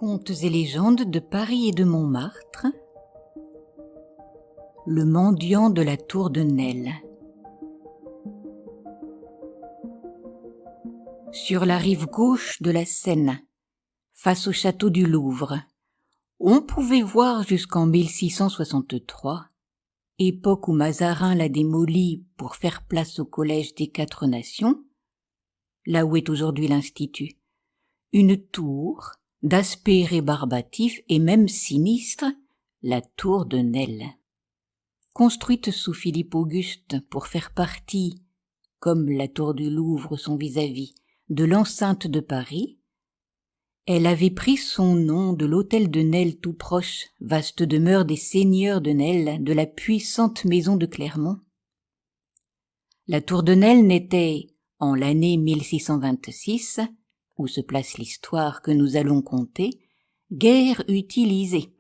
Contes et légendes de Paris et de Montmartre. Le mendiant de la tour de Nesle. Sur la rive gauche de la Seine, face au château du Louvre, on pouvait voir jusqu'en 1663, époque où Mazarin l'a démoli pour faire place au Collège des Quatre Nations, là où est aujourd'hui l'Institut, une tour d'aspect rébarbatif et même sinistre, la tour de Nesle. Construite sous Philippe Auguste pour faire partie, comme la tour du Louvre son vis-à-vis, de l'enceinte de Paris, elle avait pris son nom de l'hôtel de Nesle tout proche, vaste demeure des seigneurs de Nesle, de la puissante maison de Clermont. La tour de Nesle n'était, en l'année 1626, où se place l'histoire que nous allons conter, guère utilisée.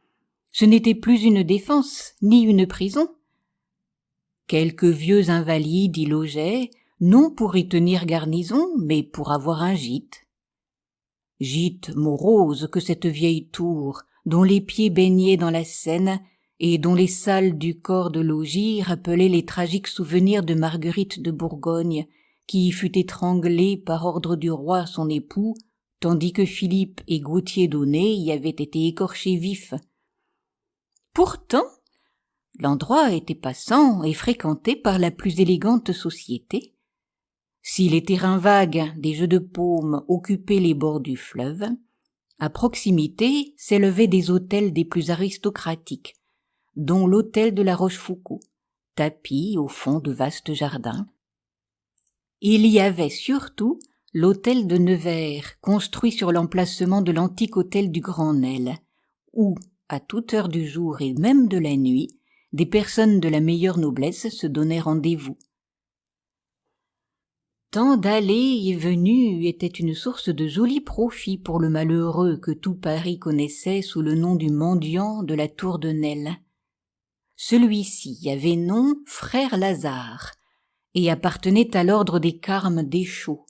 Ce n'était plus une défense, ni une prison. Quelques vieux invalides y logeaient, non pour y tenir garnison, mais pour avoir un gîte. Gîte morose que cette vieille tour, dont les pieds baignaient dans la Seine, et dont les salles du corps de logis rappelaient les tragiques souvenirs de Marguerite de Bourgogne, qui y fut étranglée par ordre du roi son époux, tandis que Philippe et Gauthier d'Aunay y avaient été écorchés vifs. Pourtant, l'endroit était passant et fréquenté par la plus élégante société. Si les terrains vagues des jeux de paume occupaient les bords du fleuve, à proximité s'élevaient des hôtels des plus aristocratiques, dont l'hôtel de la Rochefoucauld, tapi au fond de vastes jardins. Il y avait surtout l'hôtel de Nevers, construit sur l'emplacement de l'antique hôtel du Grand Nesle, où, à toute heure du jour et même de la nuit, des personnes de la meilleure noblesse se donnaient rendez-vous. Tant d'allées et venues était une source de jolis profits pour le malheureux que tout Paris connaissait sous le nom du mendiant de la tour de Nesle. Celui-ci avait nom Frère Lazare et appartenait à l'ordre des Carmes d'Échaud.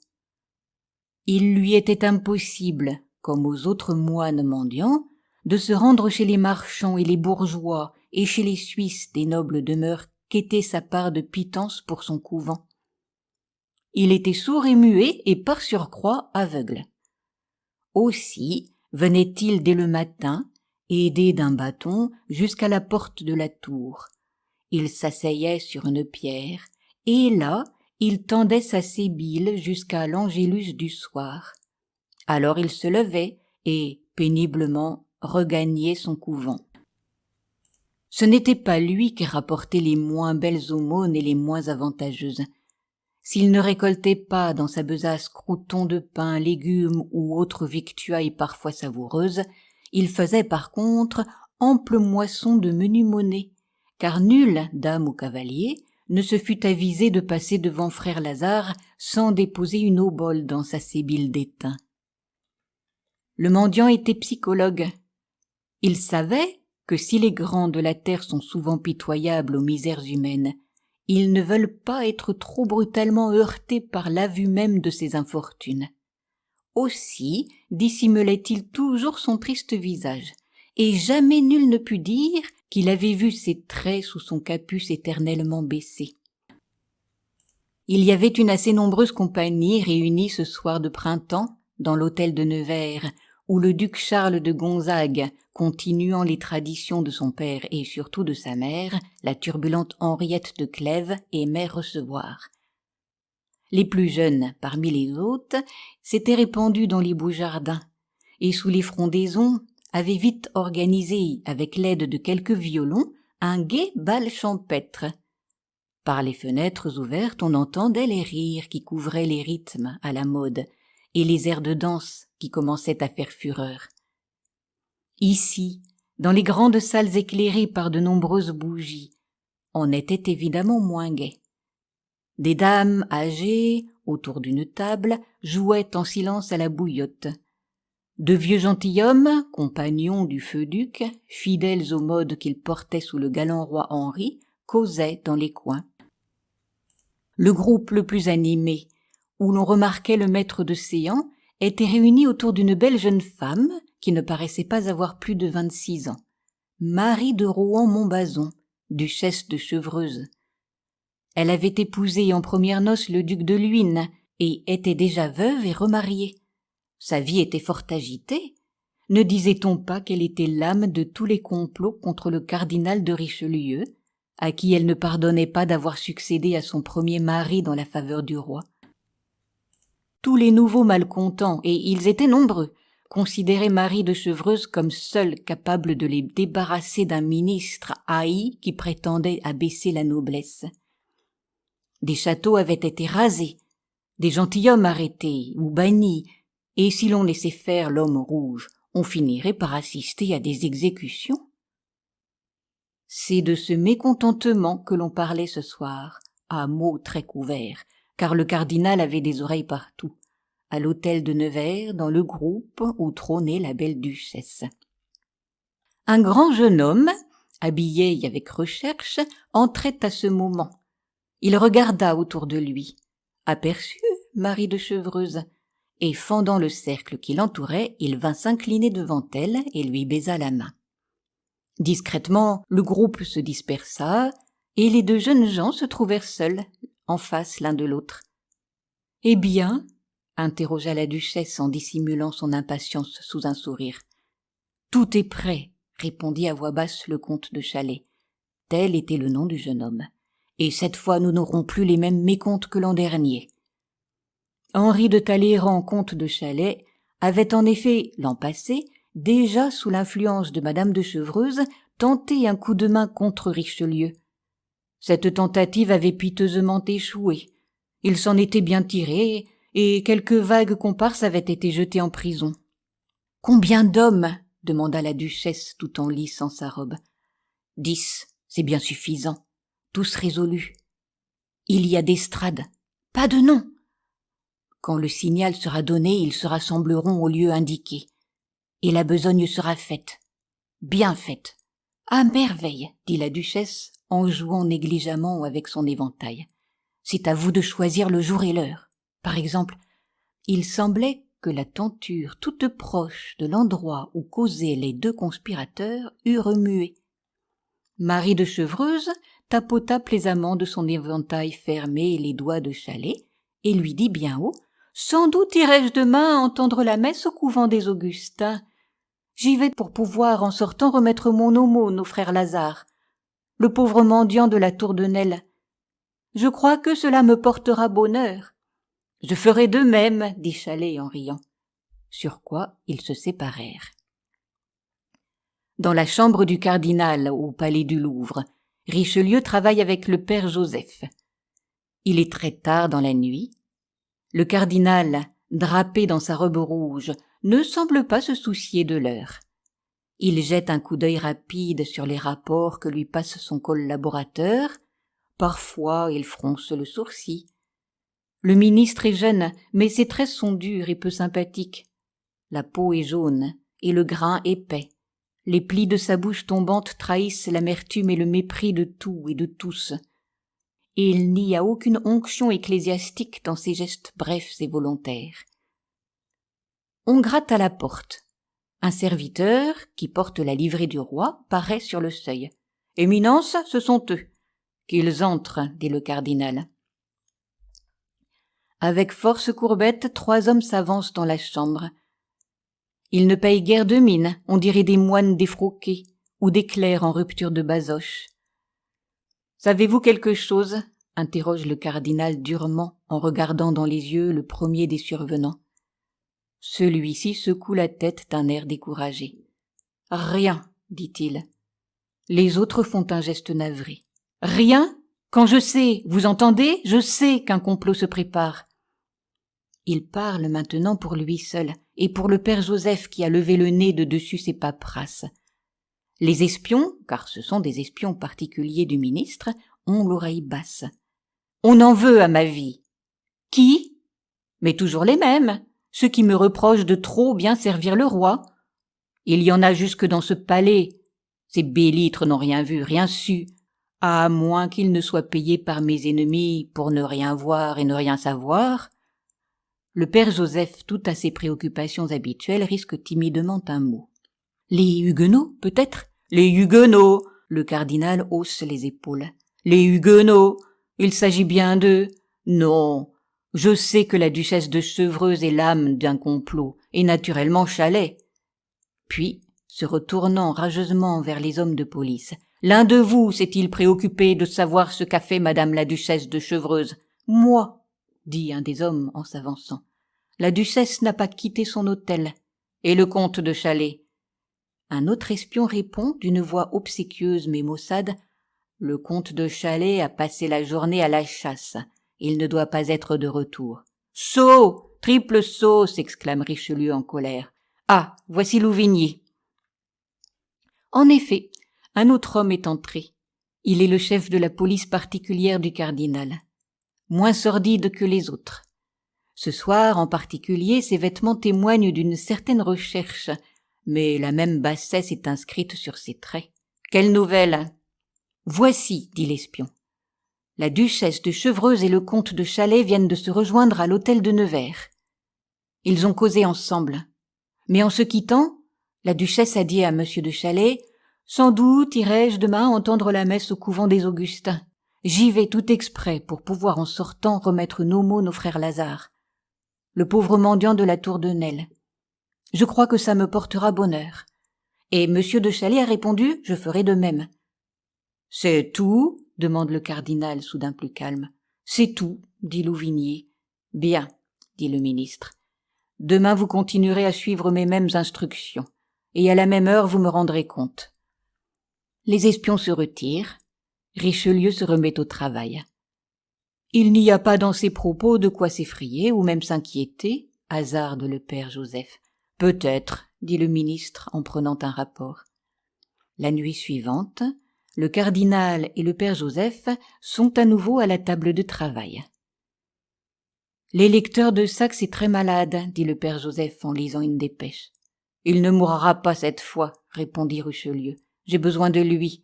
Il lui était impossible, comme aux autres moines mendiants, de se rendre chez les marchands et les bourgeois et chez les Suisses des nobles demeures qu'était sa part de pitance pour son couvent. Il était sourd et muet et par surcroît aveugle. Aussi venait-il dès le matin, aidé d'un bâton, jusqu'à la porte de la tour. Il s'asseyait sur une pierre, et là, il tendait sa sébile jusqu'à l'angélus du soir. Alors il se levait et, péniblement, regagnait son couvent. Ce n'était pas lui qui rapportait les moins belles aumônes et les moins avantageuses. S'il ne récoltait pas dans sa besace croûtons de pain, légumes ou autres victuailles parfois savoureuses, il faisait par contre ample moisson de menu monnaie, car nulle dame ou cavalier ne se fût avisé de passer devant frère Lazare sans déposer une obole dans sa sébile d'étain. Le mendiant était psychologue. Il savait que si les grands de la terre sont souvent pitoyables aux misères humaines, ils ne veulent pas être trop brutalement heurtés par la vue même de ces infortunes. Aussi dissimulait-il toujours son triste visage, et jamais nul ne put dire qu'il avait vu ses traits sous son capuce éternellement baissé. Il y avait une assez nombreuse compagnie réunie ce soir de printemps dans l'hôtel de Nevers, où le duc Charles de Gonzague, continuant les traditions de son père et surtout de sa mère, la turbulente Henriette de Clèves, aimait recevoir. Les plus jeunes, parmi les hôtes, s'étaient répandus dans les beaux jardins, et sous les frondaisons avaient vite organisé, avec l'aide de quelques violons, un gai bal champêtre. Par les fenêtres ouvertes, on entendait les rires qui couvraient les rythmes à la mode, et les airs de danse qui commençaient à faire fureur. Ici, dans les grandes salles éclairées par de nombreuses bougies, on était évidemment moins gai. Des dames âgées, autour d'une table, jouaient en silence à la bouillotte. De vieux gentilshommes, compagnons du feu duc, fidèles aux modes qu'ils portaient sous le galant roi Henri, causaient dans les coins. Le groupe le plus animé, où l'on remarquait le maître de séance, était réuni autour d'une belle jeune femme qui ne paraissait pas avoir plus de 26 ans, Marie de Rohan-Montbazon, duchesse de Chevreuse. Elle avait épousé en premières noces le duc de Luynes et était déjà veuve et remariée. Sa vie était fort agitée. Ne disait-on pas qu'elle était l'âme de tous les complots contre le cardinal de Richelieu, à qui elle ne pardonnait pas d'avoir succédé à son premier mari dans la faveur du roi? Tous les nouveaux malcontents, et ils étaient nombreux, considéraient Marie de Chevreuse comme seule capable de les débarrasser d'un ministre haï qui prétendait abaisser la noblesse. Des châteaux avaient été rasés, des gentilshommes arrêtés ou bannis, et si l'on laissait faire l'homme rouge, on finirait par assister à des exécutions. C'est de ce mécontentement que l'on parlait ce soir, à mots très couverts, car le cardinal avait des oreilles partout, à l'hôtel de Nevers, dans le groupe où trônait la belle duchesse. Un grand jeune homme, habillé avec recherche, entrait à ce moment. Il regarda autour de lui, aperçut Marie de Chevreuse, et fendant le cercle qui l'entourait, il vint s'incliner devant elle et lui baisa la main. Discrètement, le groupe se dispersa, et les deux jeunes gens se trouvèrent seuls, en face l'un de l'autre. « Eh bien ?» interrogea la duchesse en dissimulant son impatience sous un sourire. « Tout est prêt », répondit à voix basse le comte de Chalais. Tel était le nom du jeune homme. « Et cette fois nous n'aurons plus les mêmes mécomptes que l'an dernier. » Henri de Talleyrand, comte de Chalais, avait en effet, l'an passé, déjà sous l'influence de madame de Chevreuse, tenté un coup de main contre Richelieu. Cette tentative avait piteusement échoué. Il s'en était bien tiré, et quelques vagues comparses avaient été jetés en prison. « Combien d'hommes ?» demanda la duchesse tout en lissant sa robe. « 10, c'est bien suffisant. Tous résolus. Il y a d'estrade. Pas de nom. Quand le signal sera donné, ils se rassembleront au lieu indiqué. Et la besogne sera faite. Bien faite. À merveille, dit la duchesse, en jouant négligemment avec son éventail. C'est à vous de choisir le jour et l'heure. Par exemple, il semblait que la tenture toute proche de l'endroit où causaient les deux conspirateurs eût remué. Marie de Chevreuse tapota plaisamment de son éventail fermé les doigts de Chalais et lui dit bien haut: « Sans doute irai-je demain entendre la messe au couvent des Augustins. J'y vais pour pouvoir, en sortant, remettre mon aumône au frère Lazare, le pauvre mendiant de la tour de Nesle. Je crois que cela me portera bonheur. »« Je ferai de même, » dit Chalais en riant. Sur quoi ils se séparèrent. Dans la chambre du cardinal au palais du Louvre, Richelieu travaille avec le père Joseph. Il est très tard dans la nuit. Le cardinal, drapé dans sa robe rouge, ne semble pas se soucier de l'heure. Il jette un coup d'œil rapide sur les rapports que lui passe son collaborateur. Parfois, il fronce le sourcil. Le ministre est jeune, mais ses traits sont durs et peu sympathiques. La peau est jaune et le grain épais. Les plis de sa bouche tombante trahissent l'amertume et le mépris de tout et de tous. Et il n'y a aucune onction ecclésiastique dans ses gestes brefs et volontaires. On gratte à la porte. Un serviteur, qui porte la livrée du roi, paraît sur le seuil. « Éminence, ce sont eux. »« Qu'ils entrent, » dit le cardinal. Avec force courbette, 3 hommes s'avancent dans la chambre. Ils ne payent guère de mine, on dirait des moines défroqués ou des clercs en rupture de basoche. « Savez-vous quelque chose ?» interroge le cardinal durement en regardant dans les yeux le premier des survenants. Celui-ci secoue la tête d'un air découragé. « Rien, dit-il. » Les autres font un geste navré. « Rien ? Quand je sais, vous entendez, je sais qu'un complot se prépare. » Il parle maintenant pour lui seul et pour le père Joseph qui a levé le nez de dessus ses paperasses. Les espions, car ce sont des espions particuliers du ministre, ont l'oreille basse. « On en veut à ma vie. »« Qui ? » ?»« Mais toujours les mêmes, ceux qui me reprochent de trop bien servir le roi. Il y en a jusque dans ce palais. Ces bélitres n'ont rien vu, rien su, à moins qu'ils ne soient payés par mes ennemis pour ne rien voir et ne rien savoir. Le père Joseph, tout à ses préoccupations habituelles, risque timidement un mot. « Les Huguenots, peut-être ?»« Les Huguenots !» Le cardinal hausse les épaules. « Les Huguenots ! Il s'agit bien d'eux. Non, je sais que la duchesse de Chevreuse est l'âme d'un complot, et naturellement Chalais. » Puis, se retournant rageusement vers les hommes de police, « L'un de vous s'est-il préoccupé de savoir ce qu'a fait madame la duchesse de Chevreuse ?»« Moi, » dit un des hommes en s'avançant. « La duchesse n'a pas quitté son hôtel. Et le comte de Chalais ?» Un autre espion répond d'une voix obséquieuse mais maussade. « Le comte de Chalais a passé la journée à la chasse. Il ne doit pas être de retour. »« Sot ! Triple sot !» s'exclame Richelieu en colère. « Ah, voici Louvigny. » En effet, un autre homme est entré. Il est le chef de la police particulière du cardinal. Moins sordide que les autres. Ce soir, en particulier, ses vêtements témoignent d'une certaine recherche, mais la même bassesse est inscrite sur ses traits. « Quelle nouvelle ?»« Voici, » dit l'espion. La duchesse de Chevreuse et le comte de Chalais viennent de se rejoindre à l'hôtel de Nevers. Ils ont causé ensemble. Mais en se quittant, la duchesse a dit à monsieur de Chalais « Sans doute irai-je demain entendre la messe au couvent des Augustins. J'y vais tout exprès pour pouvoir en sortant remettre une aumône au frère Lazare, le pauvre mendiant de la tour de Nesle. Je crois que ça me portera bonheur. » Et monsieur de Chalais a répondu « Je ferai de même. »« C'est tout ?» demande le cardinal, soudain plus calme. « C'est tout, » dit Louvigny. « Bien, » dit le ministre. « Demain vous continuerez à suivre mes mêmes instructions, et à la même heure vous me rendrez compte. » Les espions se retirent. Richelieu se remet au travail. « Il n'y a pas dans ces propos de quoi s'effrayer ou même s'inquiéter, » hasarde le père Joseph. « Peut-être, » dit le ministre en prenant un rapport. La nuit suivante, le cardinal et le père Joseph sont à nouveau à la table de travail. « L'électeur de Saxe est très malade, » dit le père Joseph en lisant une dépêche. « Il ne mourra pas cette fois, » répondit Richelieu. « J'ai besoin de lui. »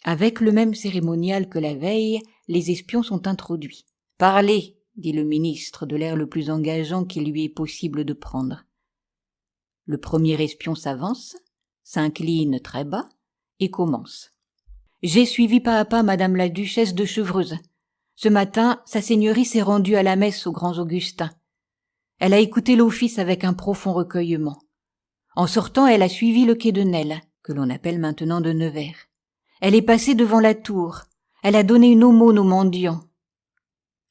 Avec le même cérémonial que la veille, les espions sont introduits. « Parlez, » dit le ministre de l'air le plus engageant qu'il lui est possible de prendre. Le premier espion s'avance, s'incline très bas et commence. « J'ai suivi pas à pas madame la duchesse de Chevreuse. Ce matin, sa seigneurie s'est rendue à la messe aux Grands Augustins. Elle a écouté l'office avec un profond recueillement. En sortant, elle a suivi le quai de Nesle, que l'on appelle maintenant de Nevers. Elle est passée devant la tour. Elle a donné une aumône aux mendiants.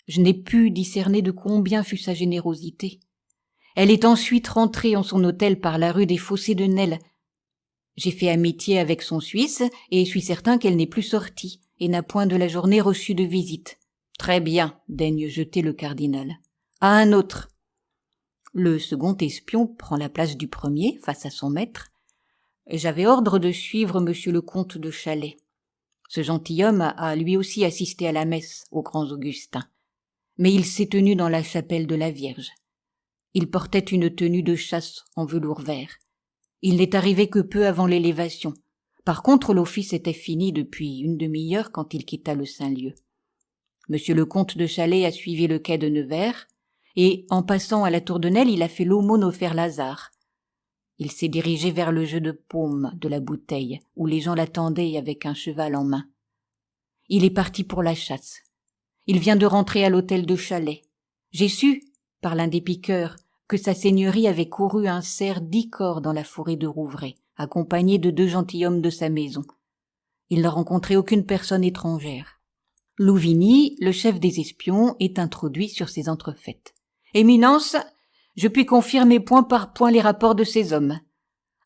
Je n'ai pu discerner de combien fut sa générosité. Elle est ensuite rentrée en son hôtel par la rue des Fossés de Nesle. J'ai fait amitié avec son Suisse et suis certain qu'elle n'est plus sortie et n'a point de la journée reçu de visite. »« Très bien, » daigne jeter le cardinal. « À un autre. » Le second espion prend la place du premier face à son maître. « J'avais ordre de suivre monsieur le comte de Chalais. Ce gentilhomme a lui aussi assisté à la messe aux Grands Augustins. Mais il s'est tenu dans la chapelle de la Vierge. Il portait une tenue de chasse en velours vert. Il n'est arrivé que peu avant l'élévation. Par contre, l'office était fini depuis une demi-heure quand il quitta le Saint-Lieu. Monsieur le comte de Chalais a suivi le quai de Nevers, et, en passant à la tour de Nesle, il a fait l'aumône au frère Lazare. Il s'est dirigé vers le jeu de paume de la bouteille, où les gens l'attendaient avec un cheval en main. Il est parti pour la chasse. Il vient de rentrer à l'hôtel de Chalais. J'ai su, par l'un des piqueurs, que sa seigneurie avait couru un cerf 10 cors dans la forêt de Rouvray, accompagné de 2 gentilshommes de sa maison. Il n'a rencontré aucune personne étrangère. Louvigny, le chef des espions, est introduit sur ces entrefaites. « Éminence, je puis confirmer point par point les rapports de ces hommes.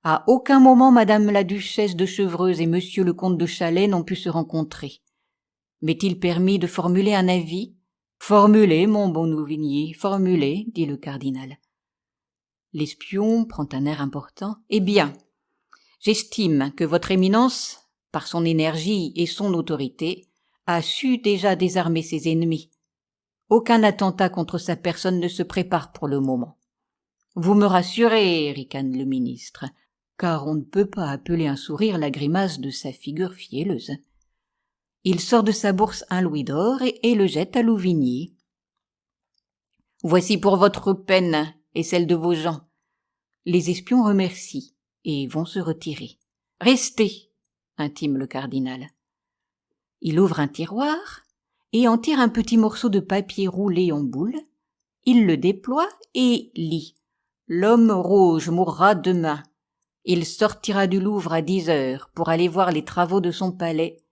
À aucun moment madame la duchesse de Chevreuse et monsieur le comte de Chalais n'ont pu se rencontrer. M'est-il permis de formuler un avis ? » ?»« Formulez, mon bon Louvigny, formulez, » dit le cardinal. L'espion prend un air important. « Eh bien, j'estime que votre éminence, par son énergie et son autorité, a su déjà désarmer ses ennemis. Aucun attentat contre sa personne ne se prépare pour le moment. »« Vous me rassurez, » ricane le ministre, car on ne peut pas appeler un sourire la grimace de sa figure fielleuse. Il sort de sa bourse un louis d'or et le jette à Louvigny. Voici pour votre peine et celle de vos gens. » Les espions remercient et vont se retirer. « Restez !» intime le cardinal. Il ouvre un tiroir et en tire un petit morceau de papier roulé en boule. Il le déploie et lit « L'homme rouge mourra demain. Il sortira du Louvre à 10 heures pour aller voir les travaux de son palais.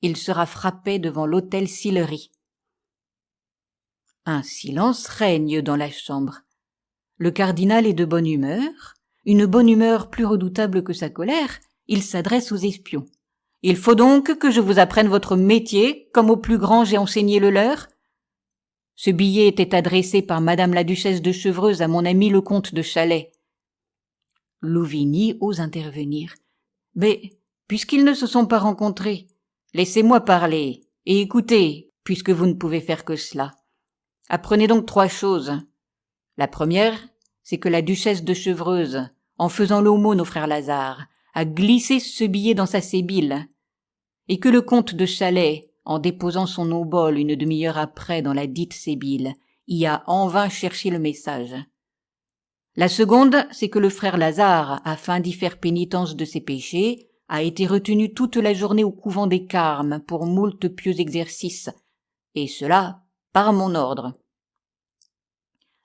Il sera frappé devant l'hôtel Sillery. » Un silence règne dans la chambre. Le cardinal est de bonne humeur, une bonne humeur plus redoutable que sa colère. Il s'adresse aux espions. « Il faut donc que je vous apprenne votre métier, comme au plus grand j'ai enseigné le leur. » Ce billet était adressé par madame la duchesse de Chevreuse à mon ami le comte de Chalais. Louvigny ose intervenir. « Mais, puisqu'ils ne se sont pas rencontrés, laissez-moi parler, et écoutez, puisque vous ne pouvez faire que cela. Apprenez donc 3 choses. La première, c'est que la duchesse de Chevreuse, en faisant l'aumône au frère Lazare, a glissé ce billet dans sa sébile, et que le comte de Chalais, en déposant son obole une demi-heure après dans la dite sébile, y a en vain cherché le message. La seconde, c'est que le frère Lazare, afin d'y faire pénitence de ses péchés, a été retenu toute la journée au couvent des Carmes pour moult pieux exercices, et cela par mon ordre.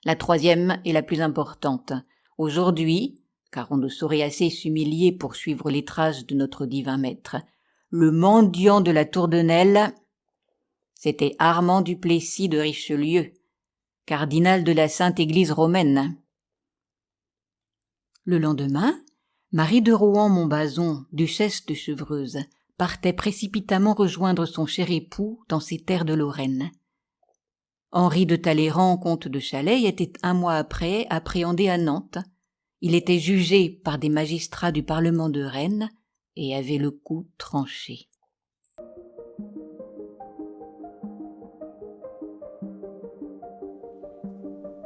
La troisième est la plus importante. Aujourd'hui, car on ne saurait assez s'humilier pour suivre les traces de notre divin maître, le mendiant de la Tour de Nesle, c'était Armand du Plessis de Richelieu, cardinal de la Sainte Église romaine. Le lendemain, Marie de Rohan-Montbazon, duchesse de Chevreuse, partait précipitamment rejoindre son cher époux dans ses terres de Lorraine. Henri de Talleyrand, comte de Chalais, était 1 mois après appréhendé à Nantes. Il était jugé par des magistrats du Parlement de Rennes et avait le cou tranché.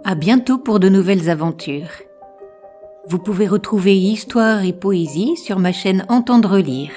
À bientôt pour de nouvelles aventures. Vous pouvez retrouver Histoire et Poésie sur ma chaîne Entendre lire.